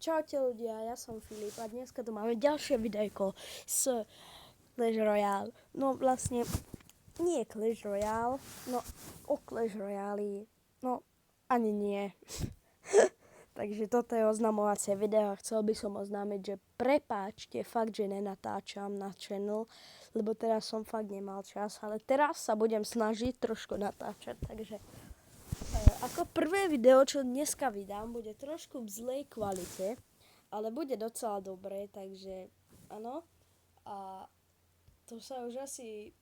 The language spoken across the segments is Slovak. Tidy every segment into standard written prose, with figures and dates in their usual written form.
Čaute ľudia, ja som Filip a dneska tu máme ďalšie videjko s Clash Royale. No vlastne nie Clash Royale, no o Clash Royale, no ani nie. Takže toto je oznamovacie video a chcel by som oznámiť, že prepáčte fakt, že nenatáčam na channel, lebo teraz som fakt nemal čas, ale teraz sa budem snažiť trošku natáčať, takže ako prvé video, čo dneska vydám, bude trošku v zlej kvalite, ale bude docela dobré, takže áno. A to sa už asi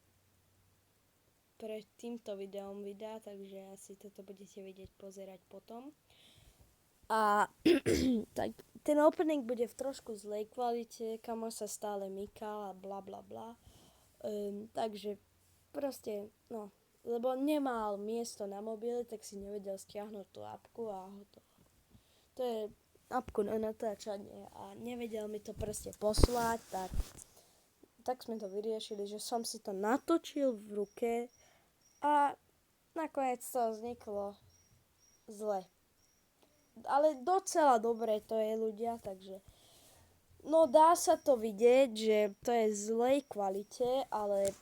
pred týmto videom vydá, takže asi toto budete vedieť pozerať potom. A tak ten opening bude v trošku zlej kvalite, kamo sa stále mykal a bla bla bla. Takže proste, no, lebo nemal miesto na mobile, tak si nevedel stiahnuť tú apku a hotovo. To je apku na natáčanie a nevedel mi to proste poslať, tak sme to vyriešili, že som si to natočil v ruke a nakoniec to vzniklo zle. Ale docela dobre to je, ľudia, takže no dá sa to vidieť, že to je v zlej kvalite, ale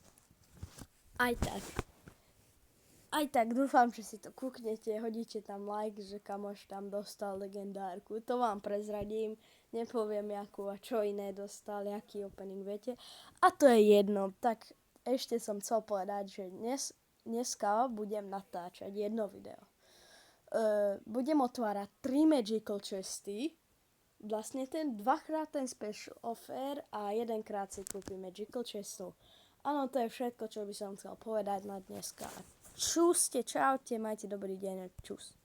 aj tak dúfam, že si to kúknete, hodíte tam like, že kamoš tam dostal legendárku. To vám prezradím, nepoviem jakú a čo iné dostal, jaký opening, viete. A to je jedno, tak ešte som chcel povedať, že dneska budem natáčať jedno video. Budem otvárať 3 Magical Chesty, vlastne dvakrát ten special offer a jedenkrát si kúpim Magical Chestov. Áno, to je všetko, čo by som chcel povedať na dneska. Čuste, čaute, majte dobrý deň, čus.